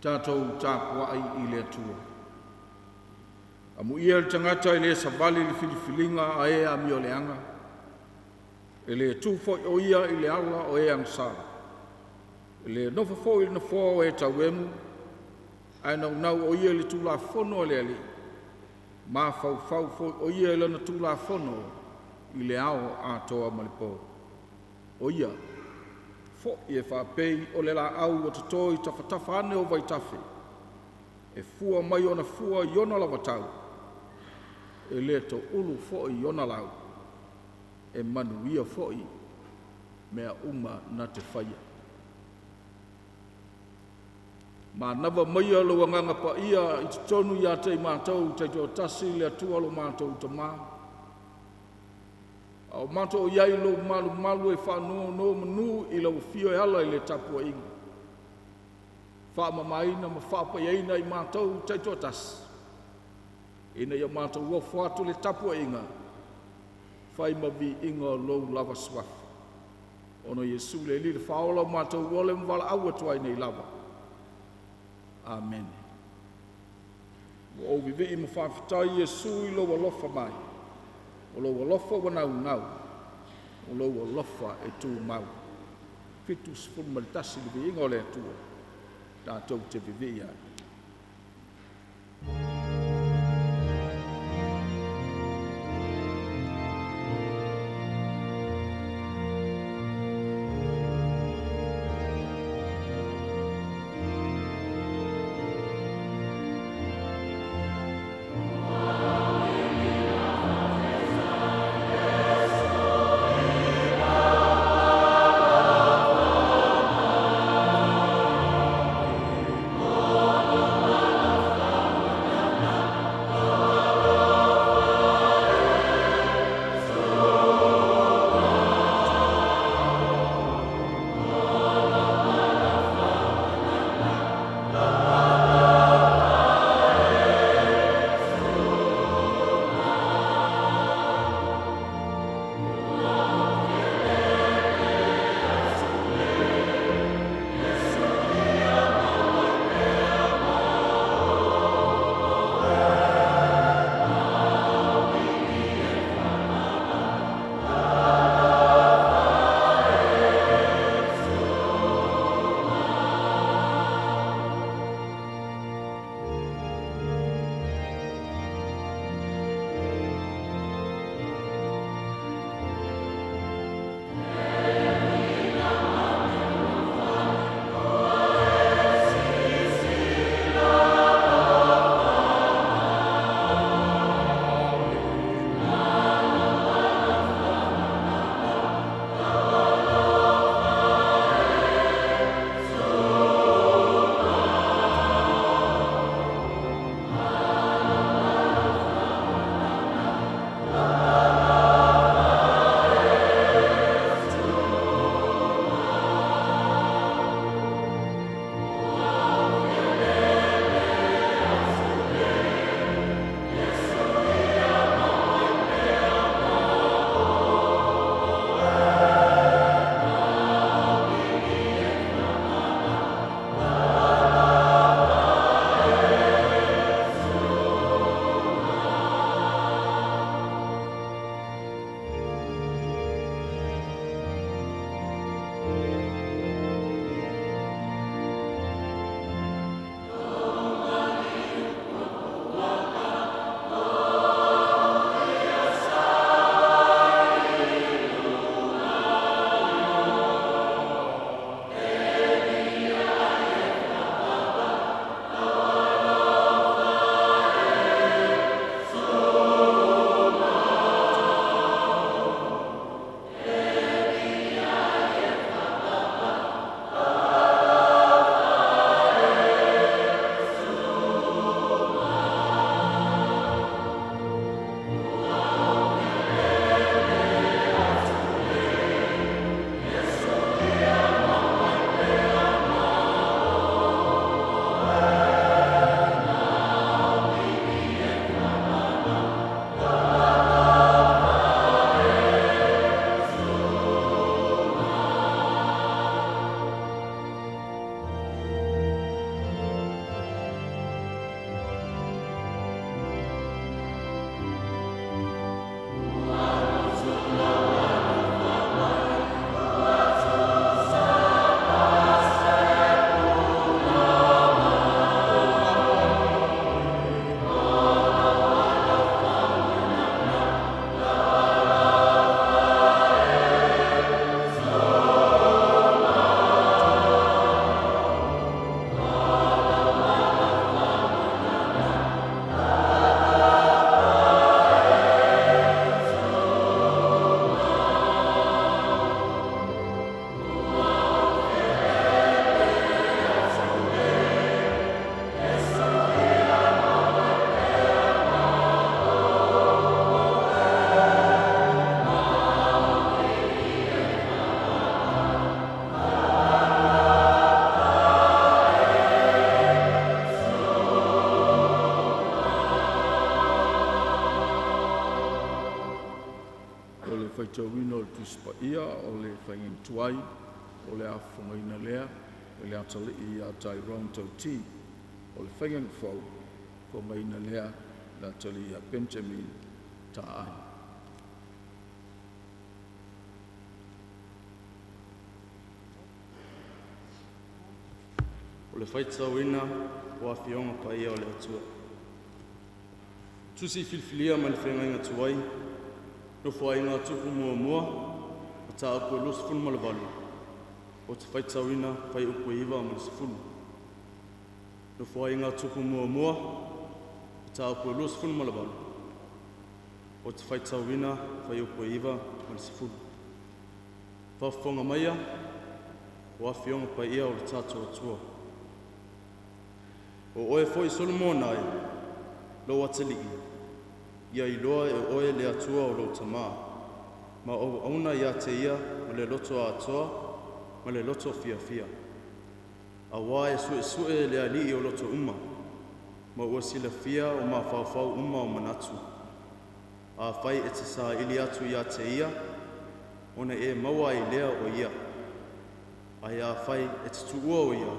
tātou tāpuai I le atua. Amu ia le tangata I le savali le filifilinga a ea mi o leanga. E le tūfo o ia I le ala o ea ngasara. E le nofo fo I le nofo o e tauemu. Ai nau o ia le tūla fono le ali. Ma fau fo o ia le na tūla fono I le ao a toa malipo. O ia, fo I e whapei o le la au o tato I tawhatafa ane o vaitafe. E fua mai ona fua I ona lawatau. E le to ulu fo I ona lau. E manuia fo I mea uma na te whaia. Ma nava maia lo nganga pa ia I tonu ia te I mātou te tō tasi le atua lo mātou ta mā. O mātou o iai lo malu e whanua no manu I lo fio e ala I le tapua inga. Whaamamaina ma whaapayaina I mātou te tō tasi. Ina ia mātou ua whātu le tapua inga. Whai mavi inga lo lava swafi. Ono Yesu le li le whaola mātou wale mwala aua tuai nei lava. Amen. O vive I mawhawhitai Yesu I lo walofa mai. O lo walofa wanau ngau. O lo walofa e tū mau. Fitu sifun malitasi li vi inga o le atua. Tātou te vive ia. Oh wino le tuspa ia o le whaingin tuai o le awhungaina lea e le atali I a tai round tauti o le whaingin whau ko maina lea le atali a Benjamin ta ai. O le whaitauina o a whionga paia o le atua. Tusi filfilia ma le whengainga tuai, no whainga tupu mua mua, o ta apu e losi funu ma le walu. O te whaitauina whai upu iwa ma le sifunu. No whainga tupu mua mua, o ta apu e losi funu ma le walu. O te whaitauina whai upu iwa ma le sifunu. Whawhonga maia, o a whionga paia o le tātua atua. O oe foi Solomon ai, lo ateli'i, ia I loa e oe le atua o lo tamaa, ma o auna ia te ia o le loto a atoa, ma le loto fia fia. A wā e sue le ali'i o loto uma, ma ua sila fia o ma whawhau uma o manatu. A whai e te sa ili atu ia te ia, ona e maua I lea o ia. A ia whai e te tuua o ia,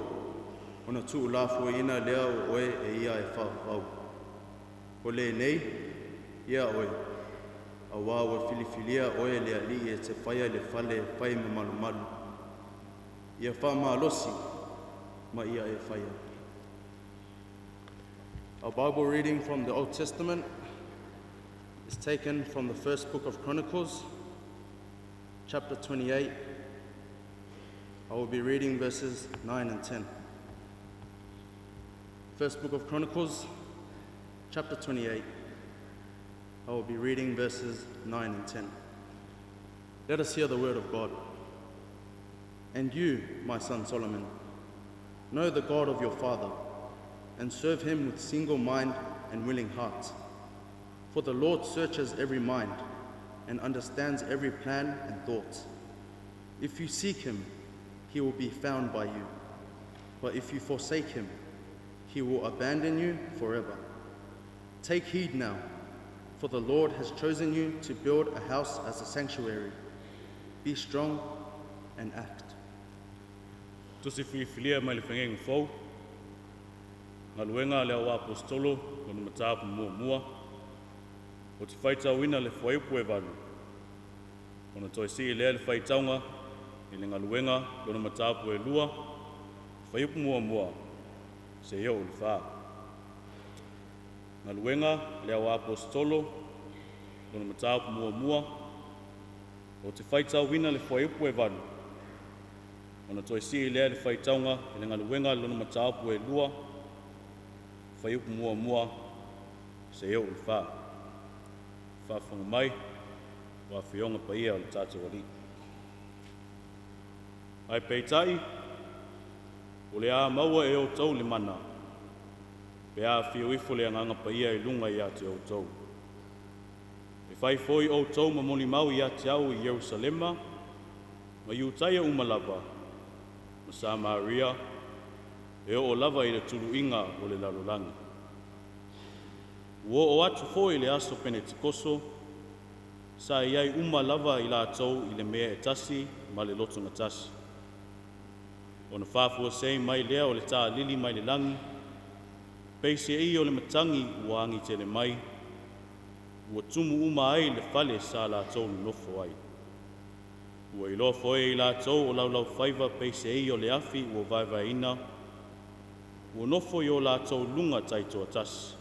ona tuu lafua ina lea o oe e ia e whawhau. O le nei, ia oe, a wā ua filifilia oe le ali e te whaia le whale whai ma malu malu. Ia wha maalosi, ma ia e whaia. Our Bible reading from the Old Testament is taken from the first book of Chronicles, chapter 28. I will be reading verses 9 and 10. First book of Chronicles, chapter 28. I will be reading verses 9 and 10. Let us hear the word of God. And you, my son Solomon, know the God of your father, and serve him with single mind and willing heart. For the Lord searches every mind, and understands every plan and thought. If you seek him, he will be found by you. But if you forsake him, he will abandon you forever. Take heed now, for the Lord has chosen you to build a house as a sanctuary. Be strong and act. Tusi filia mai le whengeng whau, ngā luenga lea wā apostolo, kona matapu mua mua, o te whaitauina le whaiupu e walu. Kona toi si lea le whaitaunga, I le ngā luenga, kona matapu e lua, whaiupu mua mua, se iau le wha. Ngā luenga lea wā apostolo, kona matapu mua mua, o te whaitauina le whaiupu e walu. Ona toi si lea le whaitaunga, I le ngā luenga lona matapu e lua, whaiupu mua mua, se iau le wha. Whawhanga mai, wā whionga paia o le tātou ari. Ai peitai, o le a maua e o tau le mana, pe a whio ifo le anganga paia I lunga I a te o tau. E whai foi o tau ma moni mau I a te au I Yerusalema, ma iutaia umalava, ma Samaria, e o lava I le tulu inga o le lalolanga. Ua o atu foi le aso Pentekoso, sa iai umalava I la tau I le mea e tasi ma le lotunga tasi. Ona whāfua sei mai lea o le tā lili mai le langi, peise I o le matangi ua angi tele mai, ua tumu uma ai le whale sa la tau ni nofo ai. Ua ilo foe I la tau o laulau whaiva peise I o le afi ua vaivai ina, ua nofo I o la tau lunga taitoa tasi.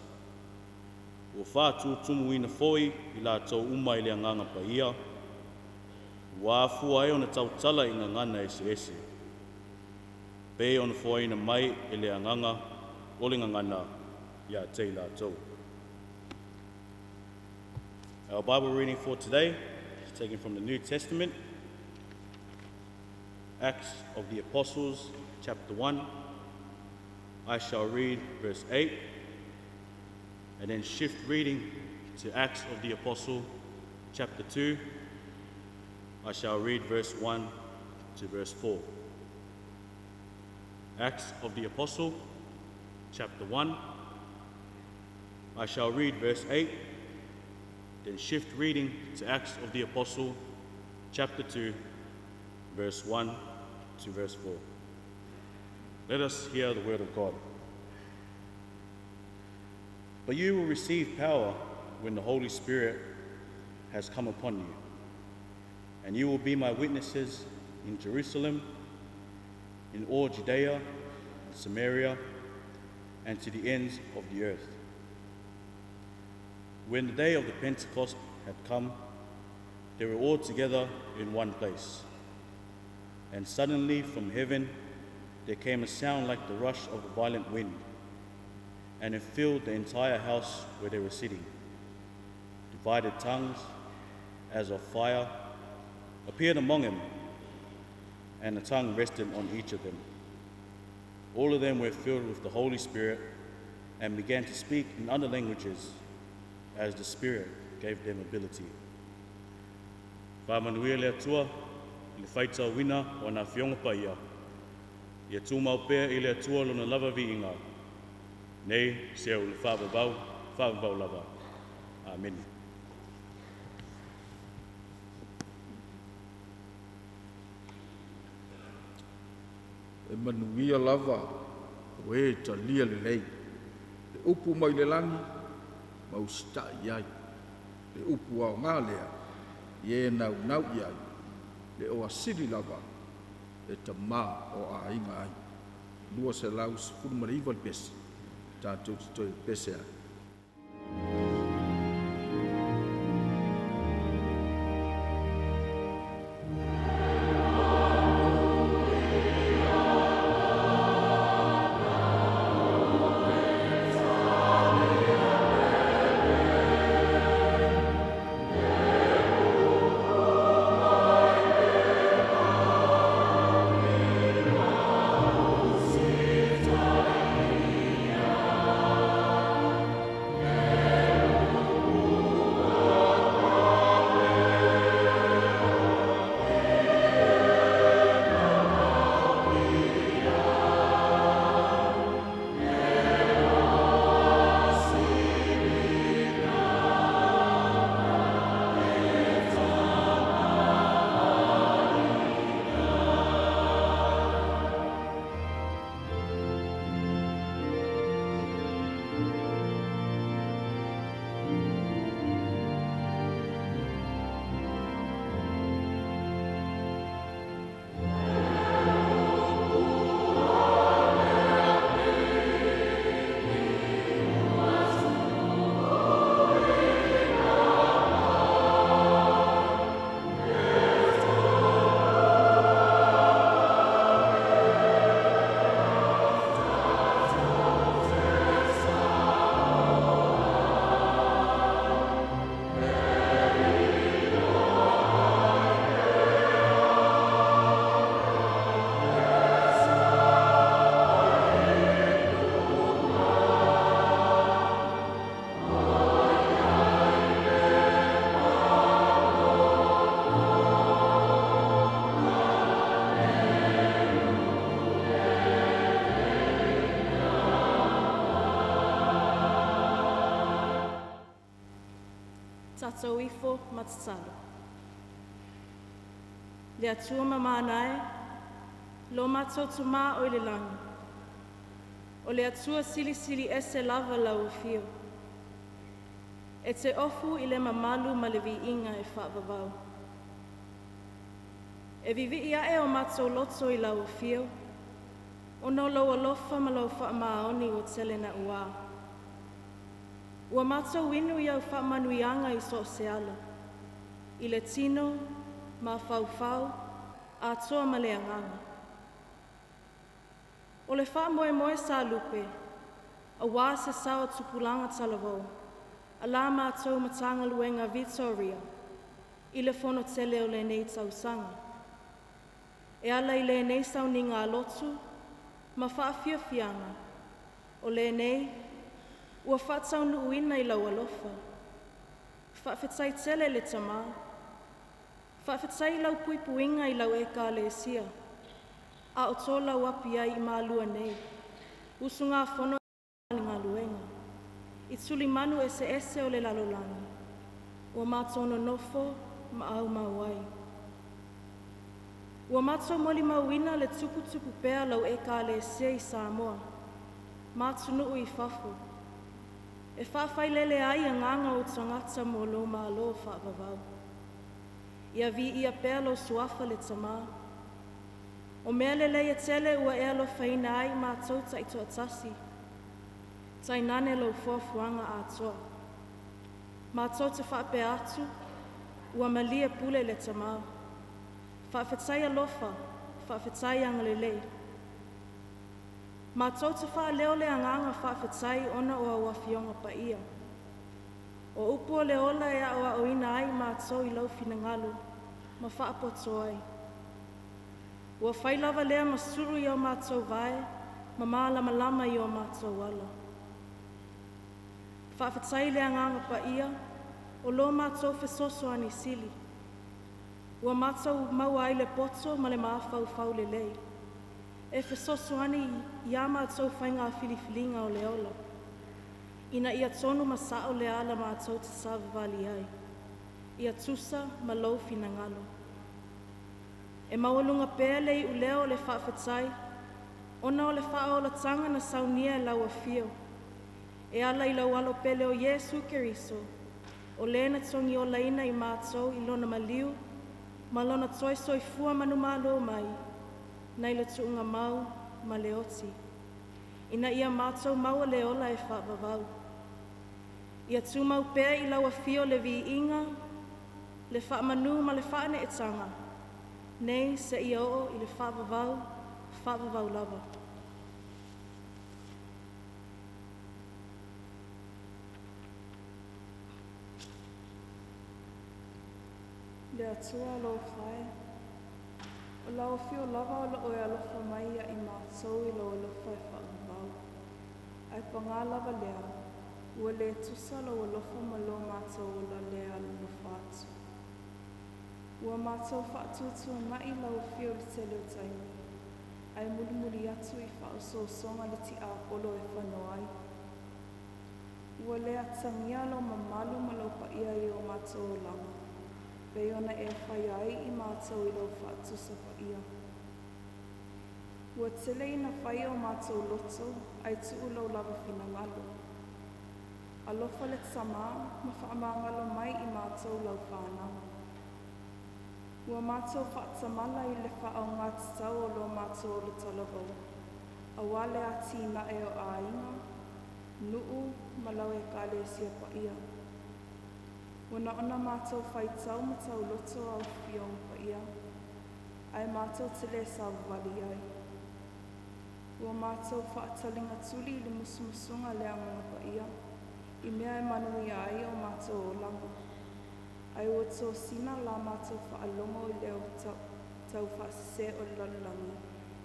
Ua whātu tumu ina foe I la tau uma I le anganga paia, ua afua ai o na tau tala I ngangana ese ese. Pe on foina mai e le anganga o le ngangana ia te la tau. Our Bible reading for today is taken from the New Testament, Acts of the Apostles, chapter 1. I shall read verse 8 and then shift reading to Acts of the Apostle, chapter 2. I shall read verse 1 to verse 4. Acts of the Apostle, chapter 1. I shall read verse 8, then shift reading to Acts of the Apostle, chapter 2, verse 1 to verse 4. Let us hear the word of God. But you will receive power when the Holy Spirit has come upon you, and you will be my witnesses in Jerusalem, in all Judea, Samaria, and to the ends of the earth. When the day of the Pentecost had come, they were all together in one place. And suddenly from heaven there came a sound like the rush of a violent wind, and it filled the entire house where they were sitting. Divided tongues, as of fire, appeared among them, and a tongue rested on each of them. All of them were filled with the Holy Spirit and began to speak in other languages as the Spirit gave them ability. Whamanuia lea tua, i le whaitau wina o nā whionga paia. Ia tūmau pēr i lea tua lona lava vi inga. Nei, seo le whāwavau lava. Amen. E manuia lava, o e ta lia le lei. Le upu mai le langi, ma usta iai. Le upu au ngā lea, ie nau iai. Le o asiri lava, e ta mā o a inga ai. Lua se lau se furumariva le pese, tātou te toi pese ai. Tatou ifo matatalo. Le atua mamanae, lo matou tuma o le langi. O le atua sili ese lava lau fio. E te ofu i le mamalu ma le viinga e whaavavau. E vivi ia e o matou loto i lau fio, o no lau alofa ma lau whaamaoni o Tele na ua. Ua matou inu i au whaamanuianga i so se ala, i le tino, ma whau, a toa ma le anganga. O le whaamoe sa lupe, a wā se sawa Tupulaga talavou, a la matou matanga luenga Victoria, i le Fono Tele o le nei tausanga. E ala i le nei sauninga a Lotu, ma whaafiafianga, o le nei, ua whaatau nuuina i lau alofa. Whaafetai Tele le tama. Whaafetai lau puipuinga i lau eka le sia. A o tō lau api ai i Malua nei. Usunga Fono i ngā luenga. I tuli manu ese o le lalolanga. Ua mātono nofo ma au mauai. Ua mātou moli mauina le tupu pēr lau e ka le sei Samoa. Mātunu I fafu. E whawhai lele ai a nganga o tangata mo lo mālo whaavavau. Ia vi ia pēr lau suafa le tamā. O mea lele ia tele ua e alo whaina ai mātou ta ito atasi. Tai nane lau fuafuanga atoa. Mātou te whape atu, ua malia pule le tamā. Whaafetai alofa, whaafetai angalelei. Mātou te wha leo le anganga whaafetai ona o awa fionga pa ia. O upo le ola e a o ina ai mātou I lau finangalu, ma whaapoto ai. Ua whailawa lea masuru I o mātou vai, ma maalama lama I o mātou ala. Whaafetai le anganga pa ia, o lo mātou fesoso ani sili. Ua mātou mau ai le poto ma le maafau le lei. E fesoso ani ia mātou whainga filifilinga o le ola. Ina ia tonu masao le ala mātou te savavali ai. Ia tusa ma lau finangalo. E mawalunga pēle I uleo le whaafetai, ona o le whaola tanga na saunia e lau a fio. E ala I lau alo pele o Yesu Keriso, o lena tongi o laina I mātou I lona maliu, ma lona toi soifua manu malo mai, nei le tuunga mau ma le oti. Ina ia mātou maua le ola e whaavavau. Ia tūmau pēr I lau a fio le vi inga, le whaamanu ma le whaane e tanga. Nei se ia o I le whaavavau lava. Le atua lo whae. O lau fio lava o la oe alofa mai ia I mātou I lo alofa e whaavavau. Ai pangā lava lea, ua le tusa lo alofa ma lo mātou o la lea lo whaatu. Ua mātou whaatutua mai lau fio le tele o taimi. Ai mulimuli atu I whaoso songa le ti āpolo e whanau ai. Ua lea tangia lo mamalu ma lo pa ia I o mātou o langa. Pei ona e whai ai I mātou I lau whaatusa pa ia. Ua tele ina whai o mātou loto, ai tuu lau lava finangalo. Alofa le tamā, ma whaamangalo mai I mātou lau whanau. Ua mātou whaatamala I le whaau ngā titau o lo mātou o le talavau. A wale a tīna e o āinga, nuu ma lau e kālesia pa ia. Wana ona mātou whaitau ma tau loto au whiong pa ia. Ai mātou tele savavali ai. Ua mātou whaatalinga tuli I le musumusunga le angonga pa ia. I mea e manui ai o mātou o langa. Ai ua tō sina la mātou whaalongo I leo tau whaasese o lalulanga.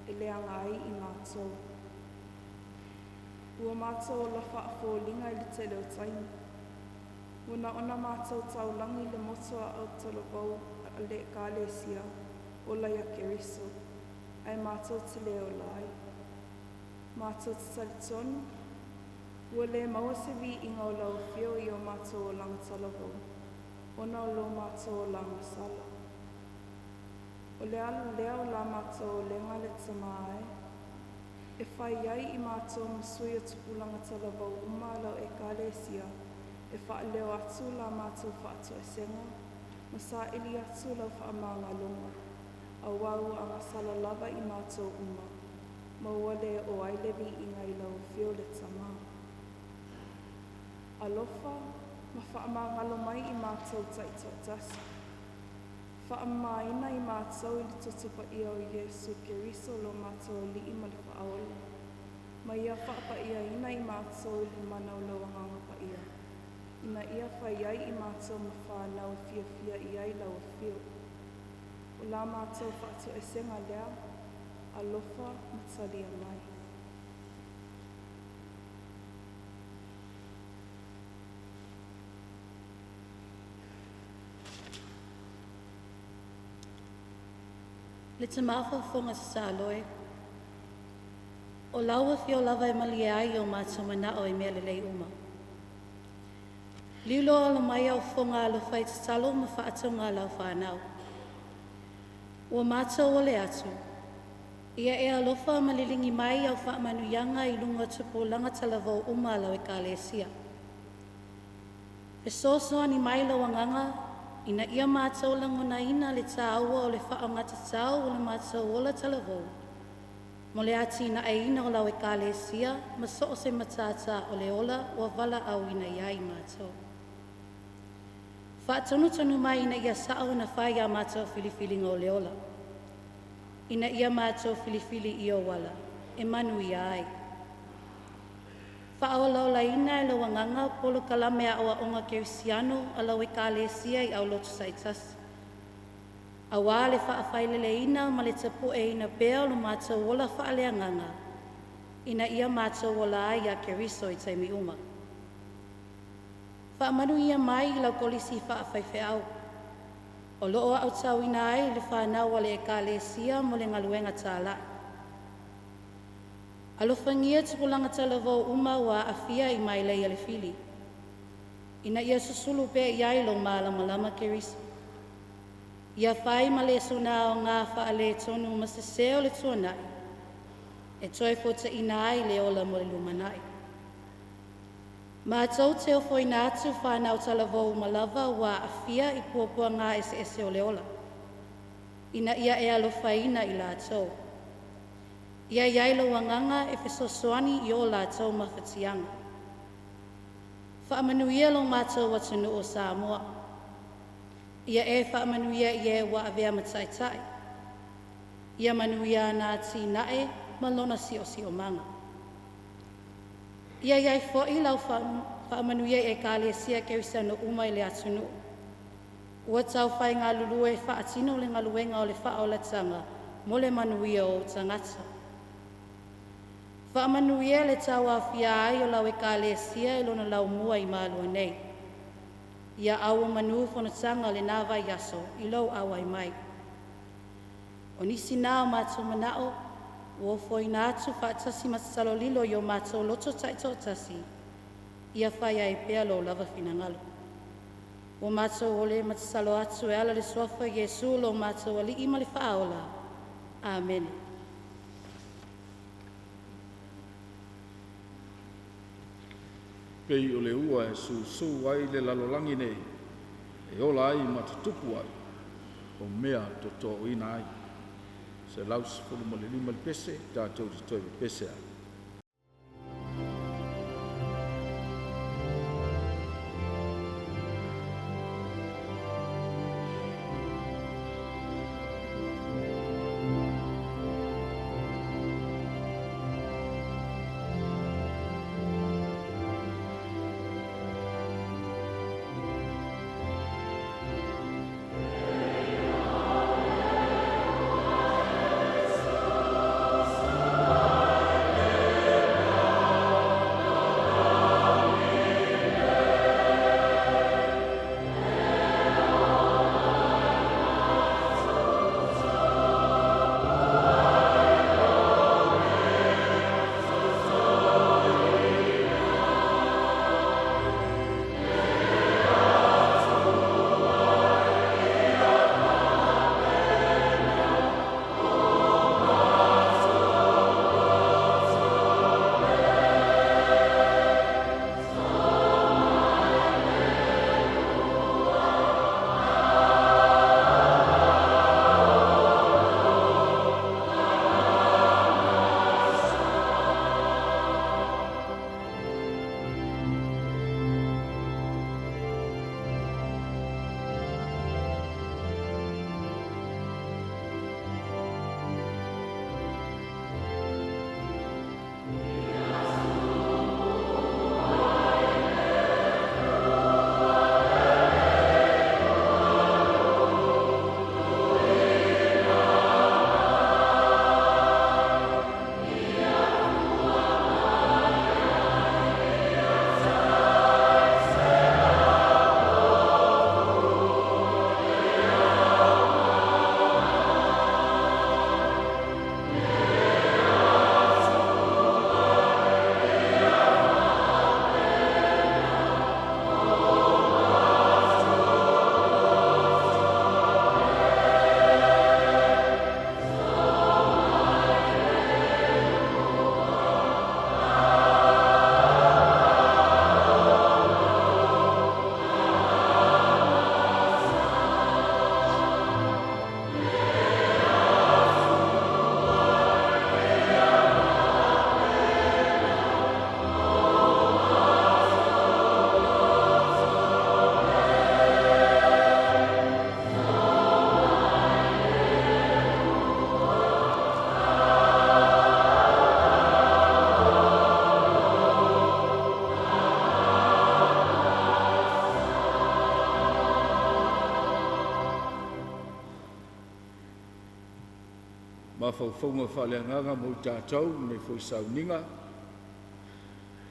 E leanga ai I mātou. Ua mātou o la whaafōlinga I le tele o taimi. Wana ona mātou taulangi le moto a au talavau a le kālesia o la ia keriso, ai mātou te leo lai. Mātou te talitonu, ua le maua se vi inga o lau whio I o mātou o langa talavau, ona o lo mātou o langa sala. O le ala leo la mātou o lenga le tamāe, e whai ai I mātou masui o Tupulaga talavau lau e kālesia, e whaaleo atu la mātou whaato e senga, ma sa ili atu lau whaamanga longa, a wau anga sala lava I mātou ma wale o ailevi I ngai lau whio le tamā. Alofa, ma whaamanga lo mai I mātou taito tasi. Whaamaina I mātou I le totopa ia o Yesu Keriso lo mātou li I ma le whaaola. Ma ia whaapa ia ina I mātou I le manau lau anganga pa ia. Ina ia whai ai I mātou ma whanau fia I ai lau whio. O la mātou whaato e senga lea, alofa matalia mai. Le tamafa fonga sa aloe. O laua whio lava e mali ai o mātou mana o e mea lelei uma. Liulo ala mai au fonga alo whai te talo ma whaatonga lau whanau. Ua mātou ole atu. Ia e alofa malilingi mai au whaamanuianga I lunga Tupulaga talavou uma lau ekalesia. E sosoa ni mai lau anganga, ina ia mātou langona ina le tāua o le whaangata tau o le mātou ola talavou. Mo le ati ina e ina o lau ekalesia, ma so se matata o le ola o vala au ina iai mātou. Whaatonu mai ina ia sao na whai a mātou filifilinga o le ola. Ina ia mātou filifili I o wala, e manu ia ai. Whaolau la ina e lau anganga polo kalame a oa onga kerisiano a lau ekalesia I au lotu saitasi. A wā le whaawhailele ina ma le tapu e ina pēo lo mātou wola whaaleanganga. Ina ia mātou wola ai a keriso I taimi uma. Whaamanu ia mai I lau kolisi whaawhaife au. O loo au tau ina ai le whanau le ekalesia mo le ngaluenga tāla. Alofangia Tupulaga talavou uma wa afia I mai leia le fili. Ina ia susulu pe iai lo malama kerisi. Ia whai ma le suna o ngā whaale tonu ma se seo le tuanai. E toi fota ina ai le ola mo le lumanai. Ma tau te ofo ina atu whanau talavou malawa wa afia I puapua ngā ese o le ola. Ina ia e alofaina I la tau. Ia iai lo wanganga e fesosoani I o la tau mawhatianga. Whaamanuia lo mātou watunu o Samoa. Ia e whaamanuia I e wa avea mataitai. Ia manuia nā tinae malona si o manga. Ia iai fo'i lau whaamanuia e kālesia kerisano umai le atunu. Ua tau whai ngā lulu e whaatino le ngaluenga o le whaolatanga mo le manuia o tangata. Whaamanuia le tau awhia ai o lau e kālesia e lona lau mua I Malua nei. Ia awa manu whanatanga le nāwa yaso I lau awai mai. O nisi nāo mātou manao, ua foi nā atu whaatasi matasalo lilo I o mātou loto taito tasi, ia whai ai pēa lo lava finangalo. O mātou ole matasalo atu e ala le sofa Yesu lo mātou ali ima le whaola. Amen. Pei o le ua e su ai le lalolangi nei, e ola ai matatupu ai, o mea to tō ina ai. Se laus fulu mo le lima le pese, tātou te toi pese ai. Amen. whauwhaunga whaleanganga mo i tātou, nei fwoi sauninga.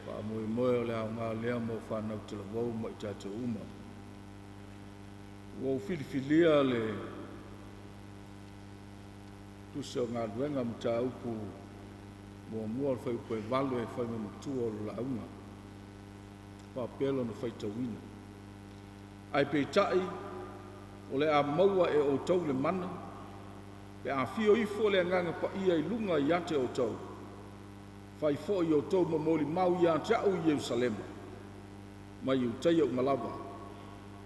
Wha moe moe o le au ngā lea mo whanau te la wau mo i tātou uma. Wau whiliwhilia le tuse o ngā luenga mo tā upu mua mua le whai upo e walu e whai me tua o la unga. Wha pelo na whai tawina. Ai pe tai o le a maua e o tau le mana, pe a fio ifo le nganga pa ia I lunga I ate o tau. Whai fo I o tau mamoli mau I ate au I Jerusalema. Mai I utai o Malua,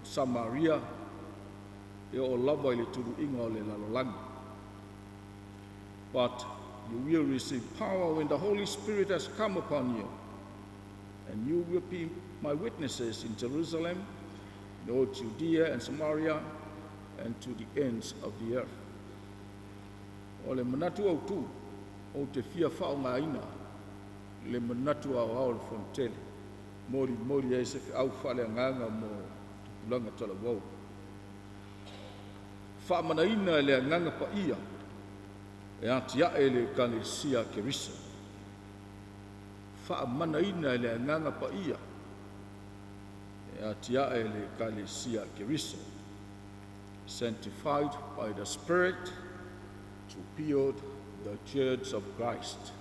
Samaria, e o lava I le turu inga o le lalolangi. But you will receive power when the Holy Spirit has come upon you, and you will be my witnesses in Jerusalem, in all Judea and Samaria, and to the ends of the earth. O le manatu au tu, o te fia whao ngā ina, le manatu au au le Tele, mori e se au whale nganga mo Tupulaga tala wau. Wha mana ina le nganga pa ia, e ati ae le kalesia kerisa. Wha mana ina le nganga pa ia, e ati ae le kalesia kerisa. Sanctified by the Spirit to build the Church of Christ.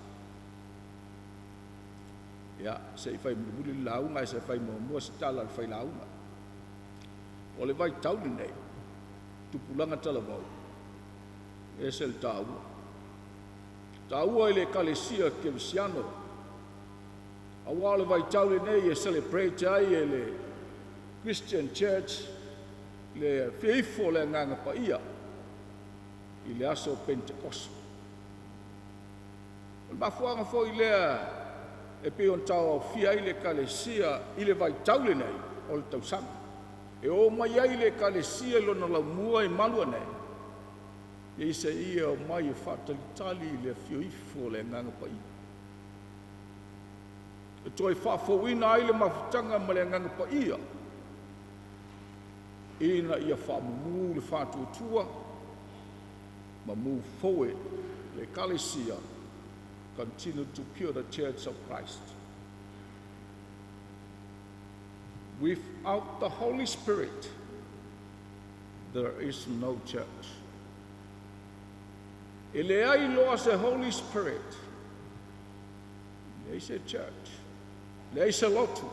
Ya, se fai muli launga, se fai mua stala fai launga. O le vai tauli nei, Tupulaga tala wau, e se le tāua. Tāua le kalesia kerisiano. Awa le vai tauli nei e celebrate ai e le Christian Church, le feifo le nganga pa ia I le aso Pentecost. O mafuanga fo I lea e pe on tau fia I le kalesia I le vai taule nei o le tausanga. E o mai ai le kalesia lona laumua I Malua nei. E se ia o mai e whatalitali I le feifo le nganga pa ia. E toi whafouina ai le mafutanga ma le nganga pa ia. Ina ia whamumu le whatuatua, ma move forward le kalesia, continue to build the Church of Christ. Without the Holy Spirit, there is no church. E le ai loa se Holy Spirit, le ai se church, le ai se Lotu,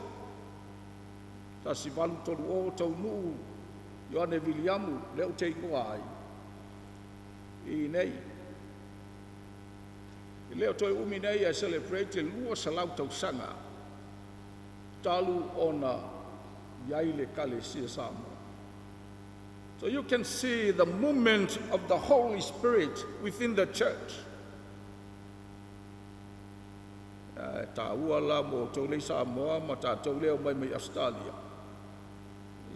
ta si valu tolu o tau nuu, Yoane Viliamu, leo te ingoa ai. I nei. I leo toi umi nei a celebrate lua salau tau sanga. Talu ona yaile kalesia Samoa. So you can see the movement of the Holy Spirit within the church. Ta ua la mo tau lei Samoa, ma ta tau leo mai Australia.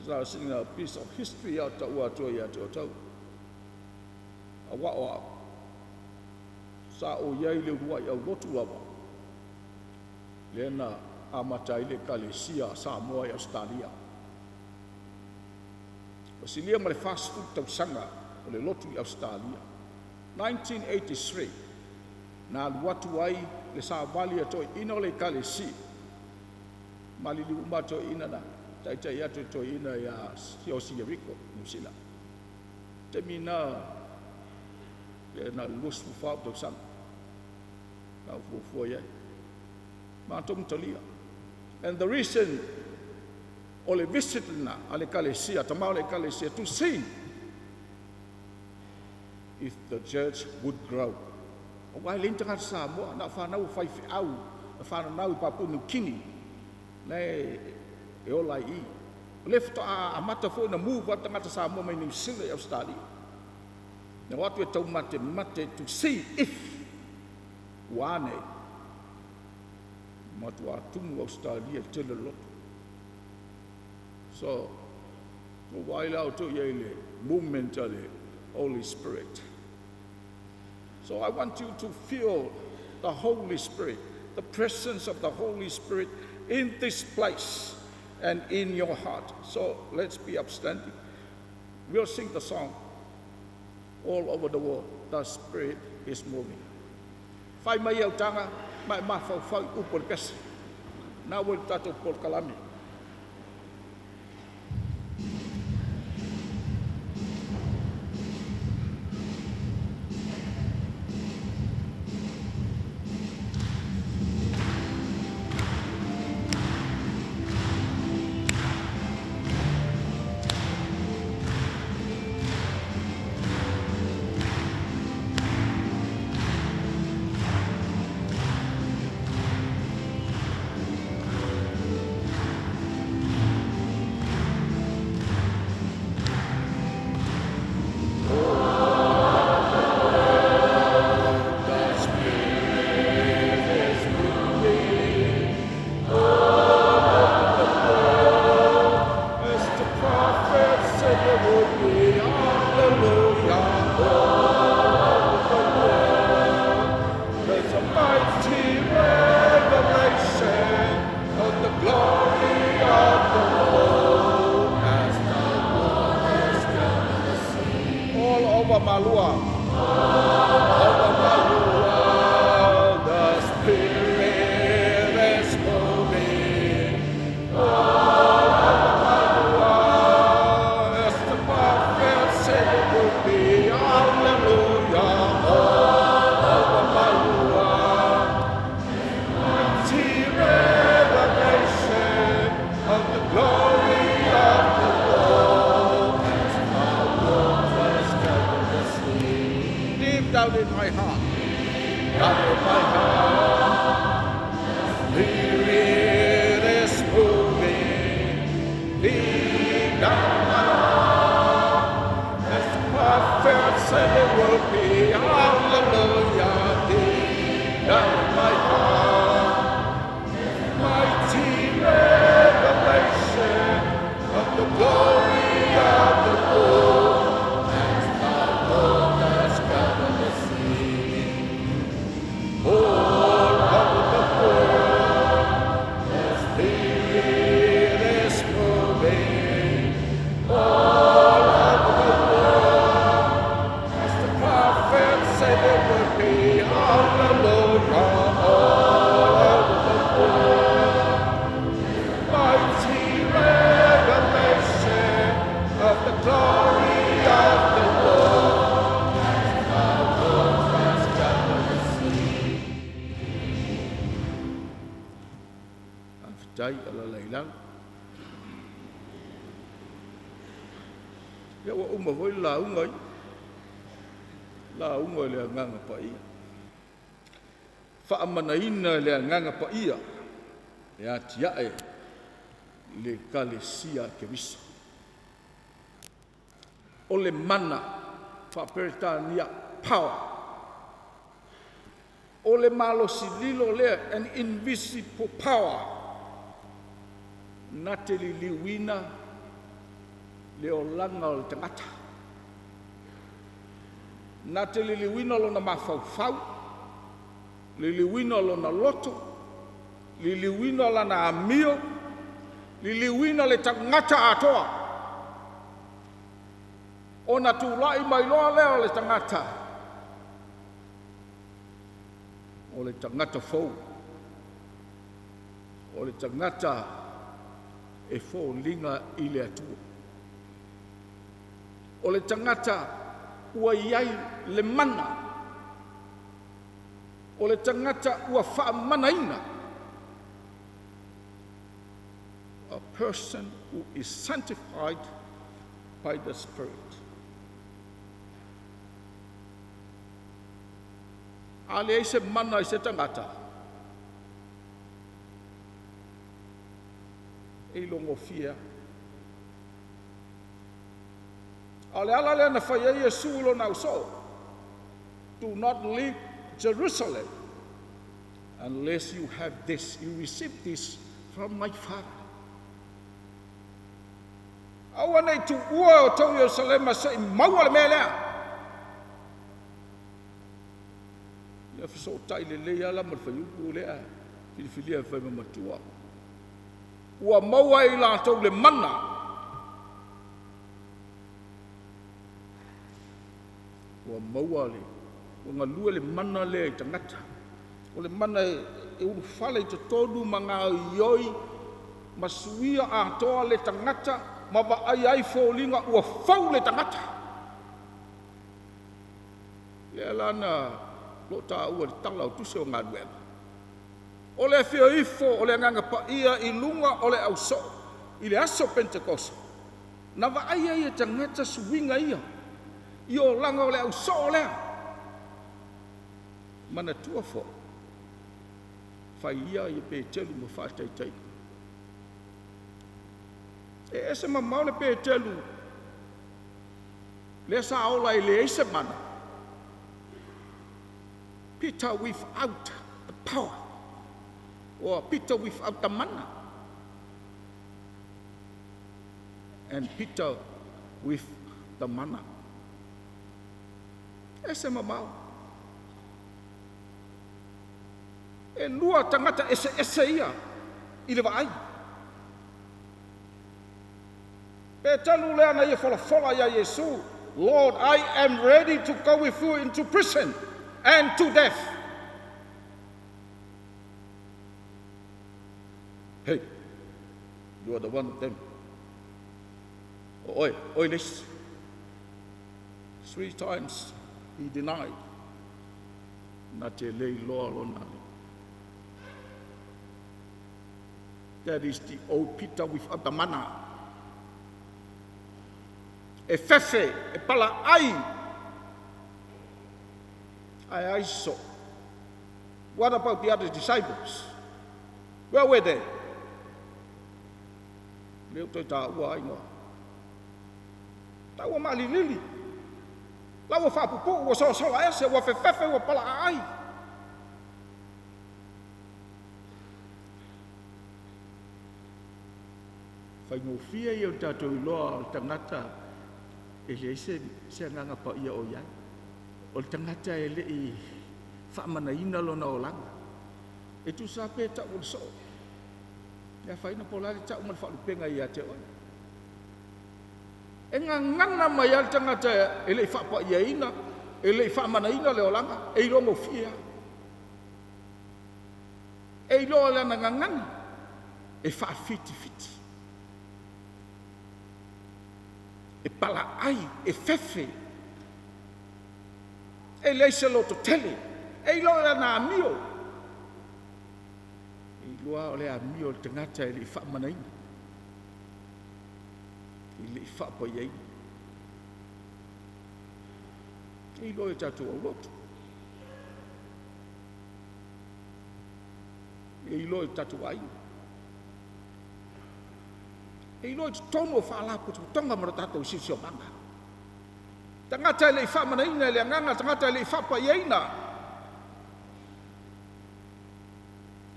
I was sitting a piece of history out of what I had to tell. A wa sa o yai le ruai au Lotu lava. Lena amatai le kalesia Samoa I Australia. Wasilia ma le fast food tau sanga o le Lotu I Australia. 1983. Na watu ai le sa vali atoi ina le kalesia. Malili umato ina na. Tai atu to ina ya Siosi Rico, New Zealand. Temina na lus fu to sang. Na fu ya. Ma tom tolia. And the reason ole visit na ale kalesia tamau le kalesia to see if the church would grow. O wai lintanga Samoa na whanau whai au, na whanau I Papua New Guinea. Nei e ola I. O le fito a mata fo na move at tangata Samoa mai New Zealand Australia. Na watu e tau mate to see if wane matu atumu Australia tele Lotu. So while out to yele movement of the Holy Spirit. So I want you to feel the Holy Spirit, the presence of the Holy Spirit in this place and in your heart. So let's be upstanding. We'll sing the song all over the world. The Spirit is moving. Fai mai au tanga, mai mafau fai upor kasi. Na wal tato por kalami. Malua. Over Malua, the Spirit is moving. Over Malua, as the prophet said it would be. Hallelujah. Over Malua, mighty revelation of the glory of the Lord. Down in my heart, down in my heart, the Spirit is moving, deep down in my heart, as the prophet said it would be. Hallelujah, deep down in my heart, mighty revelation of the glory of the Lord. Ya wa uma voi la ungai le nganga pa ia fa amanaina le nganga pa ia ya tiae le kalesia ke visa o le mana fa pertania power o le malo sililo le an invisible power nateli liwina le o langa o le tangata. Nā te liliwina lo na mawhauwhau, liliwina lo na loto, liliwina la na amio, liliwina le tangata atoa. O na tūlai mai loa leo le tangata. O le tangata fau. O le tangata e fo linga i le atua. O le tangata ua iai le mana. O le tangata ua wha manaina. A person who is sanctified by the Spirit. Ale se mana i se tangata. E longo fia. Ale ala le na whaia Yesu lo na uso. Do not leave Jerusalem unless you have this, you receive this from my Father. Awa nei tu ua o tau Yerusalema sa i maua le mea lea. Ia fiso tai le lea la mar whaiupu lea. Filifilia whai mamatua. Ua maua i la tau le mana. Ua maua le o ngā lua le mana le i tangata. O le mana e uru whale i te tonu ma ngā ioi, ma suia a toa le tangata, ma wa ai fōlinga ua whau le tangata. Ia lana lo tā ua le tala o tuse o ngā luenga. O le whio ifo, o le nganga pa ia i lunga o le au so, i le aso Pentekoso. Na wa ai e tangata suwinga ia, i o langa o le au so o lea. Mana tua fo, whai ia i pe telu mo whātaitai. E ese mamau le pe telu, le sa ola i le eise mana. Peter without the power, or Peter without the mana. And Peter with the mana. Ese mamau. E lua tangata ese ia, i le waai. E talu lea na ia fola ia Yesu, Lord, I am ready to go with you into prison and to death. Hey, you are the one of them. Oi, listen. 3 times he denied. Na te lei loa lona. That is the old Peter without the mana. E fefe, e pala ai so. What about the other disciples? Where were they? Leo toi tā ua ingoa. Tā ua mali lili. La ua whapupu, ua sola ese, ua fefe, ua pala ai. Whaingofia i o tātou iloa o tangata e le se nganga pa ia o iai. O tangata e le i whaamana ina lona o langa. E tu sa pe ta o so. Ia whaina polari ta umal whaalupenga i a te oi. E ngā ngana mai al tangata e le i whaapa ia ina, e le i whaamana ina le o langa, e i rongo fia. E i loa lana ngangana, e wha fiti. E pala ai, e fefe. E leise loto tele. E loa lana amio. E loa o le amio le tangata e le i whaamana ina. I le i whaapa ia ina. E loa e tātou au lotu. E loa e tātou aina. E ilo i tono whaala putu tonga mara tātou sisi o manga. Tangata le i whamana ina le anganga, tangata le i whapa ieina.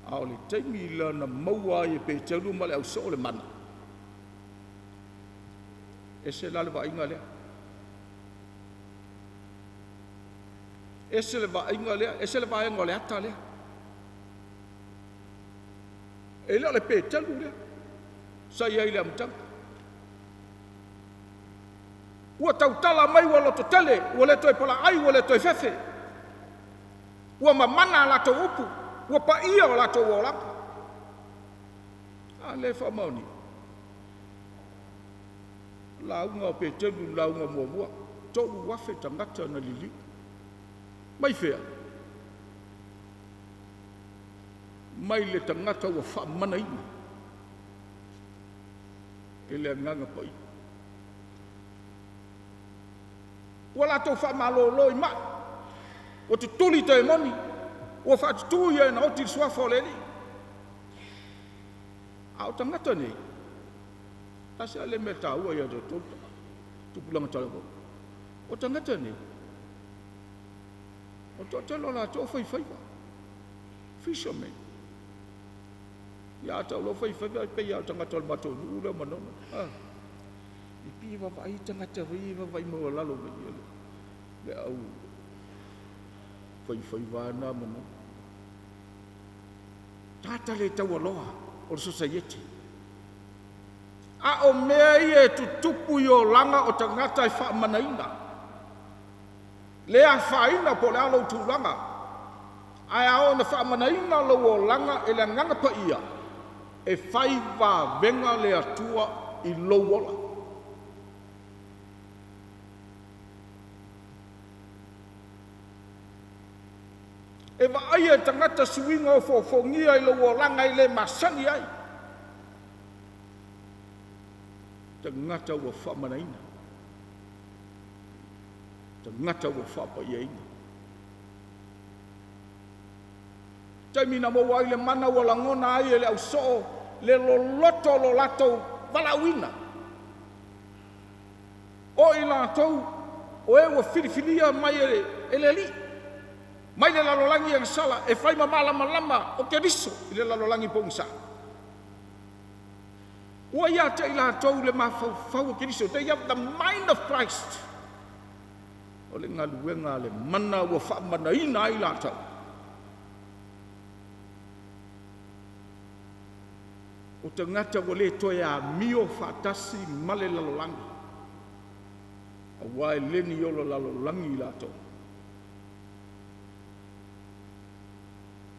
Ao le teimi ila na maua i pe teulu ma le au so le mana. E se la le wa inga lea. E se le wa inga lea, e se le wa inga le ata lea. E lea le pe teulu lea. Sa ia ile amtang. Ua tautala mai ua loto tele, ua le toi pala ai, ua le toi fefe. Ua mamana la to upu, ua pa ia o la to uolaka. A le wha mauni. La unga o pe telu, la unga mua. Tolu wafe tangata na lili. Mai fea. Mai le tangata ua wha mana ina. Ele nganga pai. Wala to fa malolo ma. O te tuli te moni. O fa tu ye na o ti swa foleli. Au tangata ni. Tasi ale meta ua ya to Tupulaga talako. O tangata ni. O to telo la to fai. Fisherman. Ya tau lo fai pe ya tanga tol mato ula manono. I pi va vai tanga te vai mo lalo ve. Le au. Fai va na mano. Tata le tau loa o society. A o mea e tutupu yo langa o tangata I wha manaina. Le a whaina po le alo tūlanga. Ai ao na whaamanaina lo o langa e le nganga pa ia. E whai wā venga le atua I lo wola. E wa aia tangata suinga o whongia I lo o langa I le masani ai. Tangata ua whaamanaina. Tangata ua whaapaieina. Taimina mo wai le mana ua langona ai e le au soo le loto lo latou walauina. O I latou o e ua filifilia mai e le li. Mai le lalolangi ang sala e whai malama o ke riso I le lalolangi pongsa. Ua ia te I latou le mawhau o ke riso. They have the mind of Christ. O le ngaluenga le mana ua whaamanaina I latou. O te ngata o le toe a mio whaatasi male lalolangi. A wae leni o lo lalolangi I latou.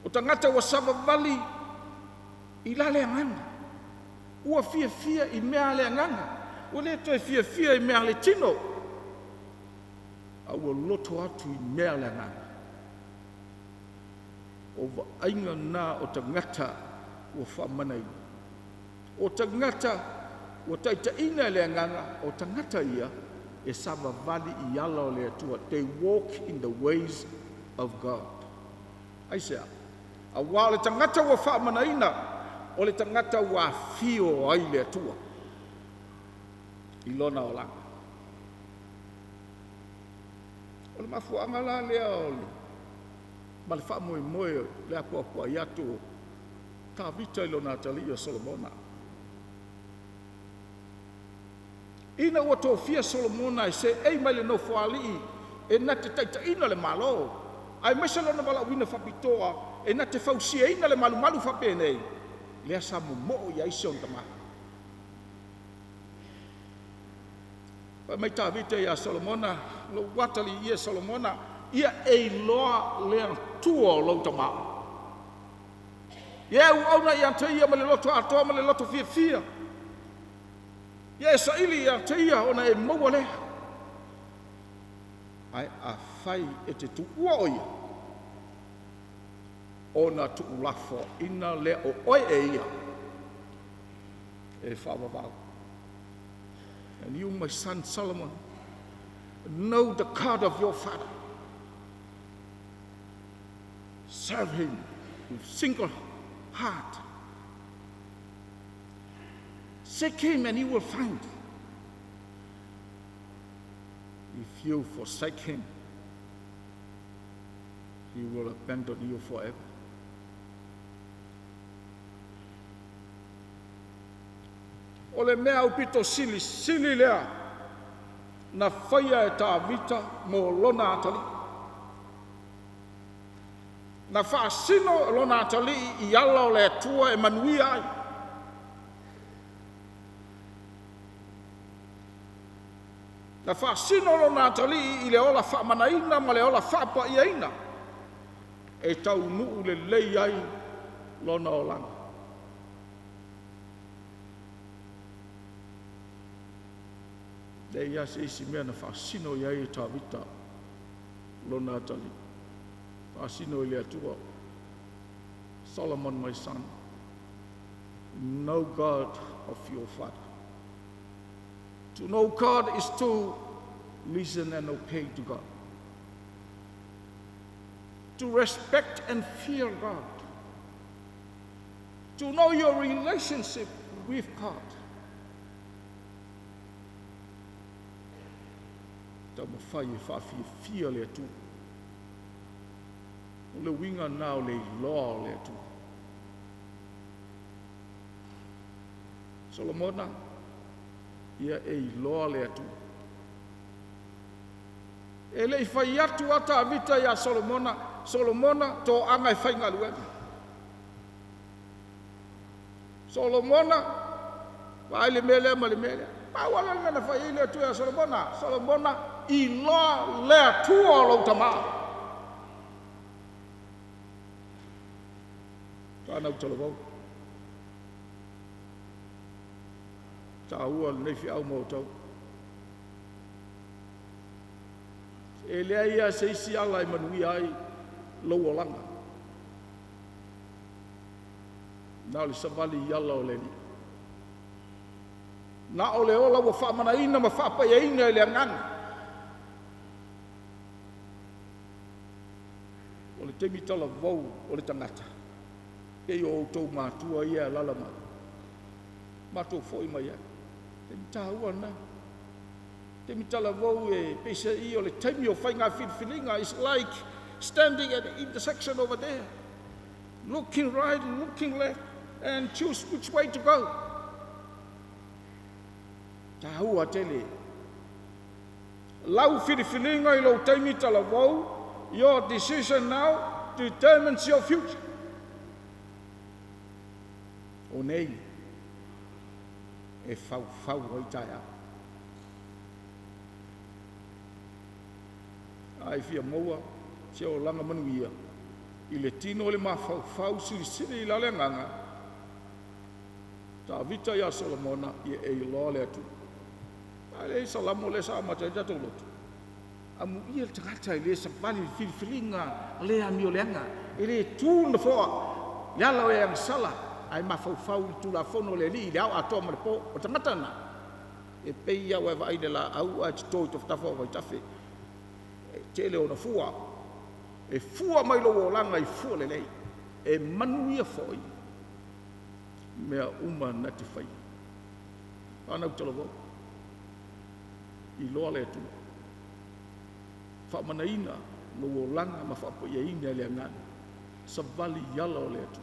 O te ngata o savavali I la le anganga. Ua fia I mea le anganga. O le toe fia I mea le tino. A ua loto atu I mea le anganga. O wa ainga nā o te ngata o whaamanaina. O tangata, o taitaina le anganga, o tangata ia, e savavali I ala o le atua. They walk in the ways of God. Aisea, a wā le tangata wa whaamanaina, o le tangata wa fio ai le atua. I lona o langa. O le mafuanga la lea o le, ma le whaamoe le apua I atu, ka vita I lona atali o Solomona. Ina ua tōwhia Solomona I se ei mai le no whaali'i e na te taitaina le malo. Ai maisa lona wala wina whapitoa e na te whausia ina le malu whapenei. Lea sa mo I aise on tamaha. Pa mai tā vita ia Solomona, lo watali ia Solomona, ia ei loa lea tua o lau tamaha. Ia uauna ia te ia ma le loto atoa ma le loto fia. Ia sa ili ia te ia ona e maua lea. Ai a whai e te tuua o ia. Ona tuulafo ina lea o oi e ia. E whawawau. And you, my son Solomon, know the God of your father. Serve him with single heart. Seek him and you will find. If you forsake him, he will abandon you forever. O le mea upito sili lea, na whaia e tā vita mo lona atali. Na whaasino lona atali I ala o le atua e manui ai. Na whaasino lona atali I le ola whaamanaina ma le ola whaapaiaina. E tau nuu le lei ai lona o langa. Le ia se isi mea na whaasino iai e tā vita lona atali. Whaasino I le atua. Solomon, my son, know God of your father. To know God is to listen and obey to God. To respect and fear God. To know your relationship with God. Ta mawhai e whawhia le atu. O le winga nā o le iloa le atu. Solomona, ia e iloa le atu. E le whai atu ata vita ia Solomona, tō anga e whainga luenga. Solomona, wa le mele ma le mele. Pa wala ngana whai le atu ia Solomona, I loa lea tua o lau tamaa. Tānau talavau. Tā ua nei fi au mau tau. E lea ia se isi ala I manui ai lau o langa. Nā le savali iala o leni. Nā o le ola wa whaamana ina ma whaapa ia ina e le anganga. O le temi tala vau o le tangata. E o tau mātua ia lala ma. Mātua fōi mai ia. Temi tāua na. Temi tala vau e pesa I o le temi o whainga whiwhilinga. It's like standing at the intersection over there. Looking right and looking left. And choose which way to go. Tahua tele. Lau whiwhilinga I lau taimi tala vau. Your decision now determines your future. O nei. E fau ai taia. Ai fia moa. Se o langa manuia. I le tino le ma fau siri I la le nganga. Ta vita ia Solomona I e loa le atu. Ale salamo le sa mata ja to Lotu. Amu ia tangata le sa vali filinga le ami o lenga. Ele tu na fo. Ya la e ang sala ai ma fau tu la fono le li au ato ma po o tangata na. E pe ia wa vai de la au a to ta fo vai tafe. Tele o na fua. E fua mai lo o langa I fua le lei. E manuia foi. Mea uma na te whai. Anau tala I loa le tu. Whamanaina no o langa ma whapo ia ina le angana. Sa vali yala o le tu.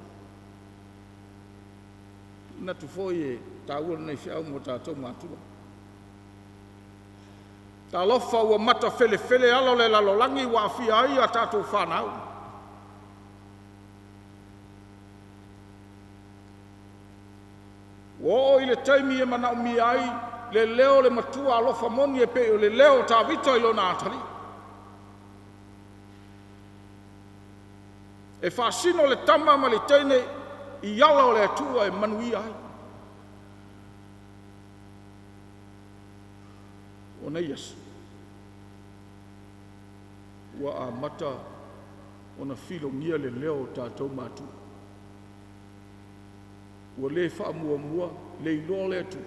Na tu foi e tāua nei whiau mo tātou mātua. Tā lofa ua mata whele alo le lalolangi wa whia ai a tātou whanau. O I le taimi e mana umi ai, le leo le matua alofa moni e pe o le leo tā vita I lona atari. E whaasino le tama ma le teine I yala o le atua e manui ai. O nei Yesu. Ua a mata o na filo ngia le leo tātou mātua. Ua le whaamua le iloa le atu.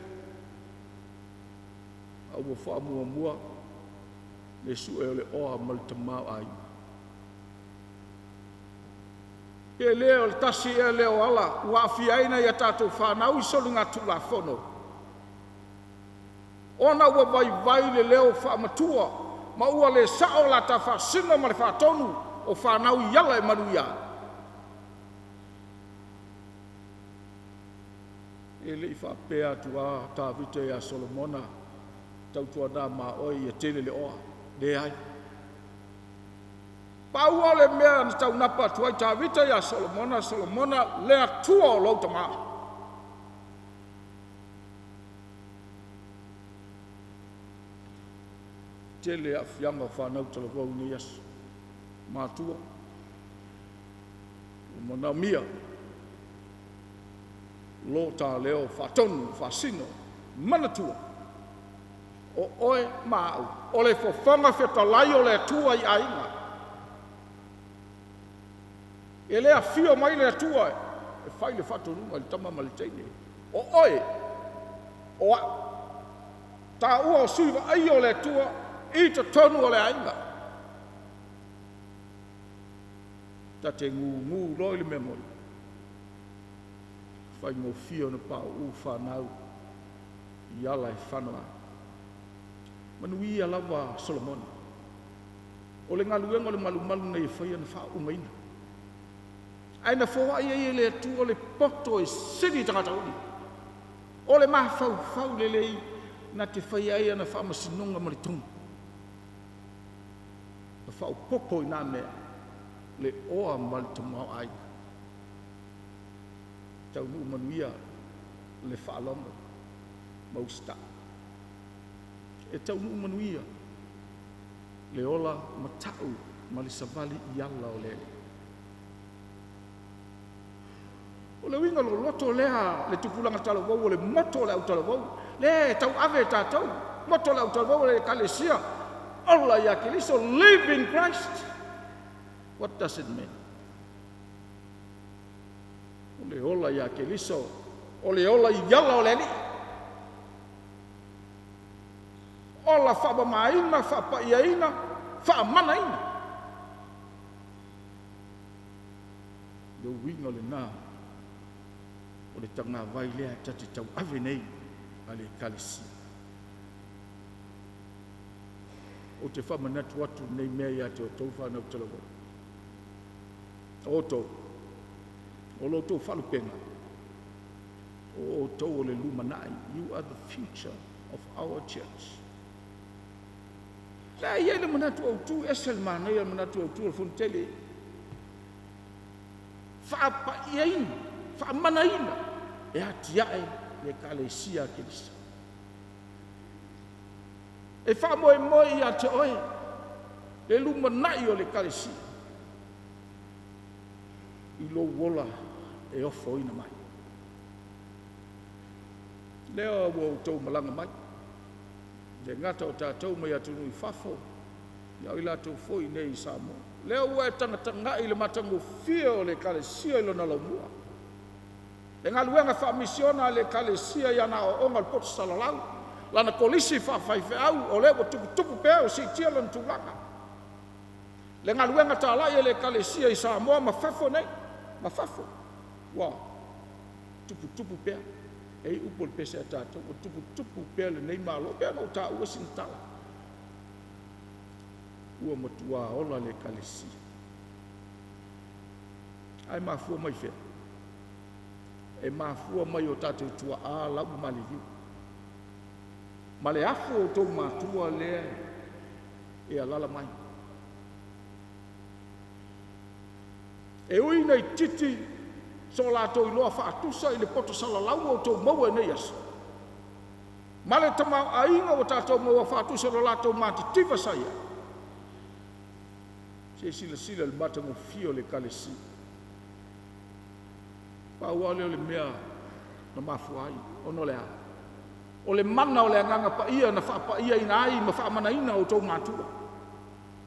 A ua whaamua le su e o le oa malitamau ai. E leo le tasi e leo ala, ua awhiaina ia tātou whanau I solu ngā tula Fono. Ona ua vai le leo whaamatua, ma ua le sao la ta whaasina ma le whaatonu o whanau I ala e manuia. E le I whapea tua tā vita ia Solomona, tau tua nā mā oi e tele le oa, le ai. Paua le mea ni tau napa tuai tā vita ia Solomona lea tua o lauta maa. Tele a whianga whanau tala wau ni Yesu, mātua, o mana mia, lo tā leo whatonu, whasino, manatua, o oe māu, o le whawhanga whetalai o le tua I ainga. E lea whio mai le tua e whai le whatonunga I tama maliteine. O oe, o a, tā ua o suiva ai o le tua, I te tonu o le ainga. Ta te ngu roi le memori. Whai ngō whio na pā u whanau I ala e whanua. Manui I alawa Solomon. O le ngaluenga o le malu nei whai ana wha umaina. Aina fōa ia le atu o le poto e siri tangata uni. O le mahafau le lei na te whai ai ana wha masinonga ma le tunga. Na wha popo I nā mea le oa ma le tamau ai. Tau nu manuia le whaalonga mausta. E tau nu manuia le ola matau ma le savali i ala o le. O le winga lo loto lea le tupulanga talavou o le moto le au talavou. Le tau ave tātou, moto le au talavou le kalesia. Ola ia keliso, live in Christ. What does it mean? O le ola ia keliso, o le ola i ala o le ni. Ola whaamaina, whaapaiaina, whaamanaina. Leo winga le nā, o le tanga vai lea tati tau ave nei a le kalisi. O te whamanatu atu nei mea ia te o tau whanau talawa. O tau, o lo tau whalupenga, o tau o le lumanai. You are the future of our church. La ia le manatu au tu esel mana ia manatu au tu al Tele. Whaapaiaina, whaamanaina, e atiae le kalesia kilisa. E whaamoe ia te oe, le lumanai o le kalesia. I lo wola e ofo ina mai. Leo o tau malanga mai. Le ngata o tātou mai atunu i whafo, ia i lātou foi nei i Samoa. Leo ua e tanga i le matango fia o le kalesia i lona laumua. Le ngaluenga Faamisionare le kalesia i ana o onga poto salalau, lana kolisi whawhaife au o lewa tupu pēo si tia lana Tupulaga. Le ngaluenga tālai e le kalesia i Samoa mawhafo nei, mawhafo. Wā, tupu pēo. Ei upo le pese a tātou, o tupu pēle nei malo, pēa no tā ua sintala. Ua matua ola le kalesi. Ai mafua mai whea. E mafua mai o tātou tua a lau mali hiu. Ma le afo o tau matua lea e alala mai. E uina i titi so lātou i loa whaatusa i le poto salalau o tau maua nei aso. Ma le tamau ainga o tātou maua whaatusa lo lātou māti tiva saia. Se sila le matango fio le kalesi. Paua leo le mea na mafuai, ono lea. O le mana o le anganga pa ia na whaapa ia ina ai ma whaamana ina o tau mātua.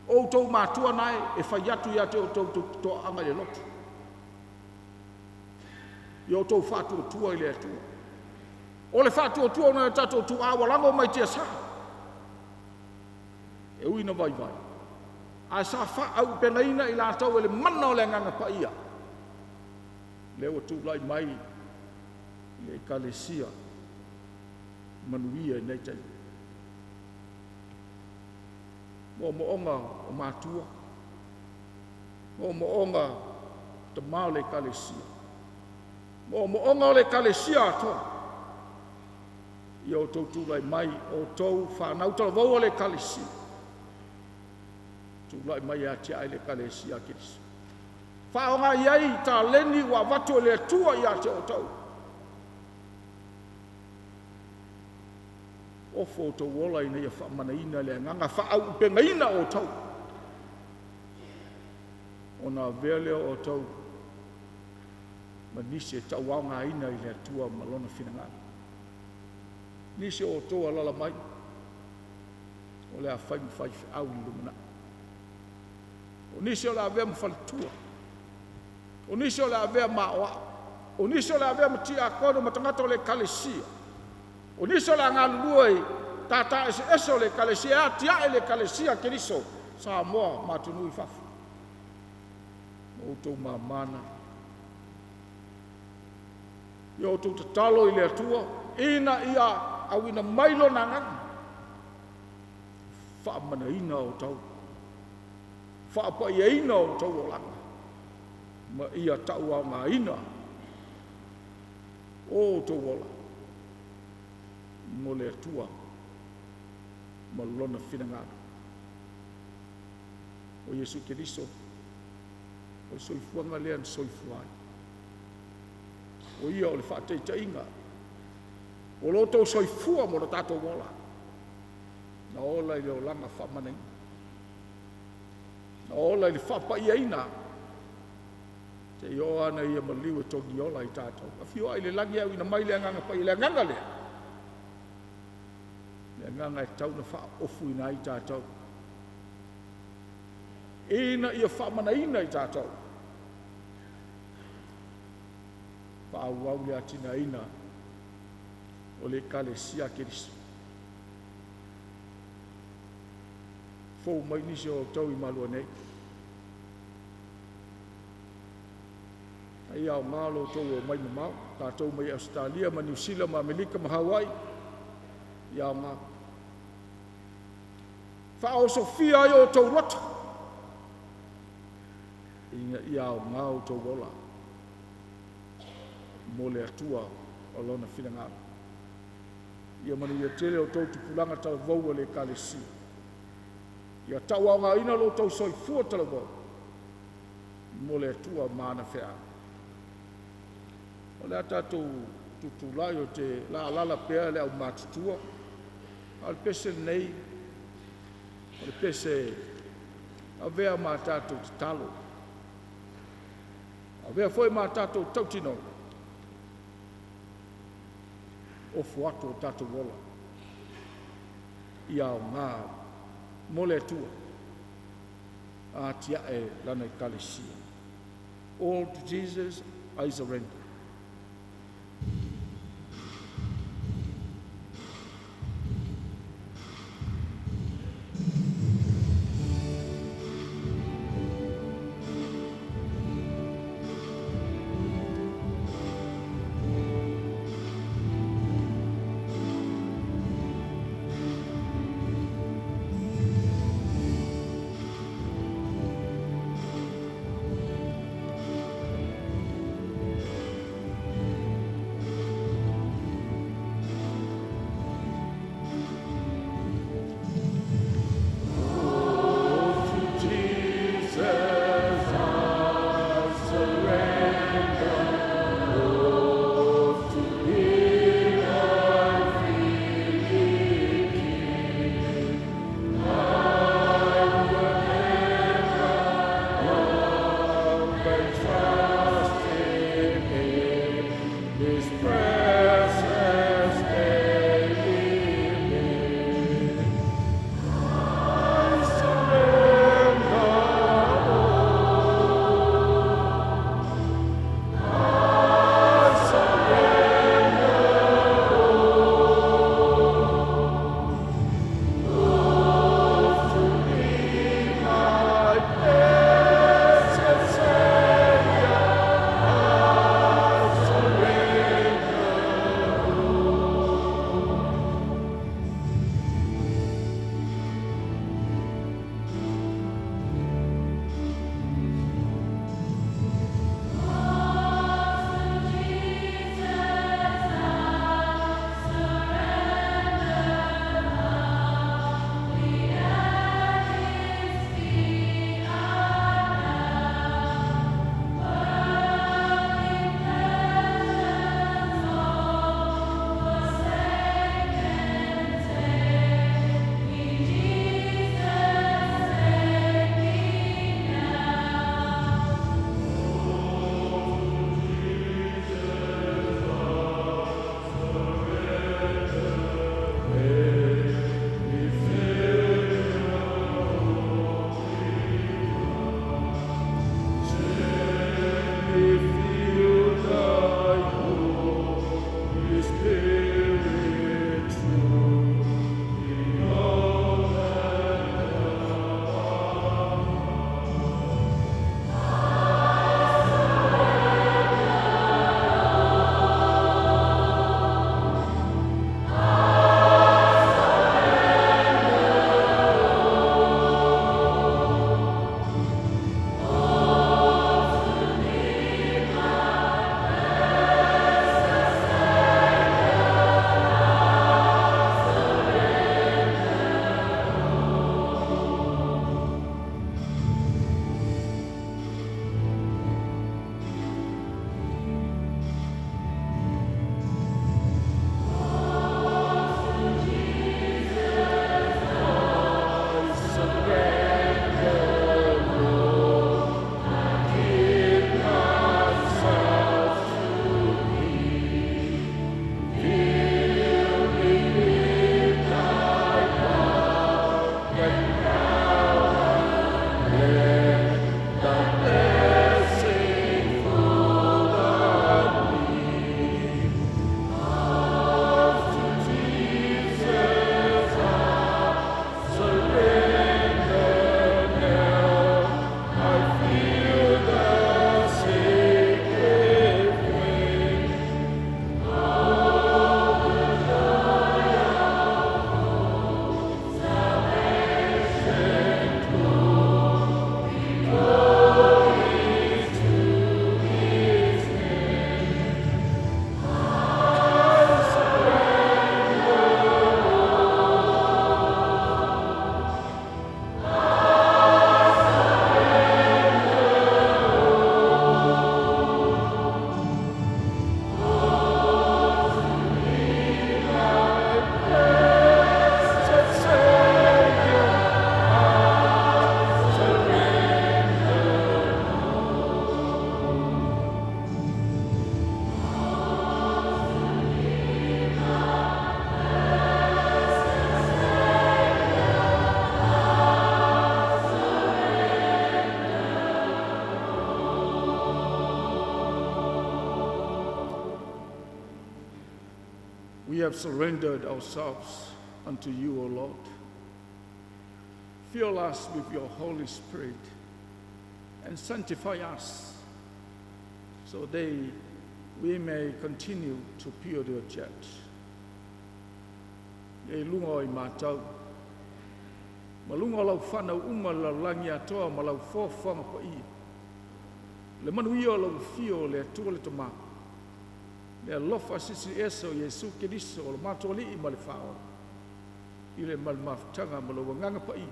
O tau mātua nai e whaiatu ia te o tau anga le lotu. Yo tau whātua tua i le atua. O le whātua tua na tātou tu awalango mai tia sa. E uina vai. A sa wha au penaina i lātou e le mana o le nganga pa ia. Leo tu lai mai le kalesia manuia nei tai. Mo onga o mātua. Mo onga te mao le kalesia. Mo onga o le kalesia atoa. Ia o tau tūlai mai o tau whanau talavau o le kalesia. Tūlai mai a tia ai le kalesia kirisi. Whaonga iai tā leni wa watu le tua ia te o tau. Ofo o tau wola ina ia whaamanaina le nganga whaau pengaina o tau. O nā veleo o tau. Ma nisi e tau wanga ina i le tua malona finangana. Nisi o toa lala mai. O le a whai au ni lumana. O nisi o le a vea mawhalitua. O nisi o le a vea maoa. O nisi o le a vea matia akono matangata o le kalesia. O nisi o le a ngā luluai tata ese o le kalesia. Tia e le kalesia keriso. Samoa matunu i fafu. O tau mamana. Yo tu te talo i le atua, ina ia au ina mailo na ngana. Whaamana ina o tau. Whaapa ia ina o tau o langa. Ma ia tau au ngā ina. O tau ola. Mo le atua. Ma lona finangana. O Yesu Keriso. O soifuanga lean soifuai. O ia o le whaateitainga. O loto soifua mo na tātou wola. Na ola i leo langa whamanai. Ola i le whapaiaina. Te io ana ia maliu e togi ola i tātou. A whio ai le langi au ina mai le anganga pai, le anganga lea. Le anganga e tau na wha ofu ina i tātou. Ina ia whamana ina i tātou. Wha au au le atina ina o le kale sia kirisu. Fou mai nisi o tau i Malua nei. Ai au ngalo tau o mai mamau, tātou mai Australia, ma New Zealand, ma Amerika, ma Hawaii. Ia o ngā. Wha o Sofia ai o tau rota. Ia o ngā o tau wola. Mo le atua o lona whingara. Ia manu ia tele o tau Tupulaga tala vau o le kalesi. Ia tau au ngā ina lo tau soifua tala vau. Mo le atua mana whea. O le atatou tutulai o te la lala pea le au mātutua. Al pese nei, o le pese a vea mā tātou te talo. A vea foi mā tātou tautino. O fuato o tātou wola. Ia o ngā mole atua. A tia e lana i kalesia. All to Jesus I surrender. We have surrendered ourselves unto you, O Lord. Fill us with your Holy Spirit and sanctify us so that we may continue to build your church. E lunga I mātau. Malunga lau whanau uma lau langi atoa ma lau fōwhanga pa i. Le manuia lau fio le atua le tama. Le alofa sisi eso Yesu Kiriso o le mātua li I ma le whao. I le malmaftanga ma lau wanganga pa I.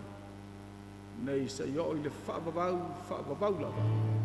Nei sa yo I le whaavavau lava.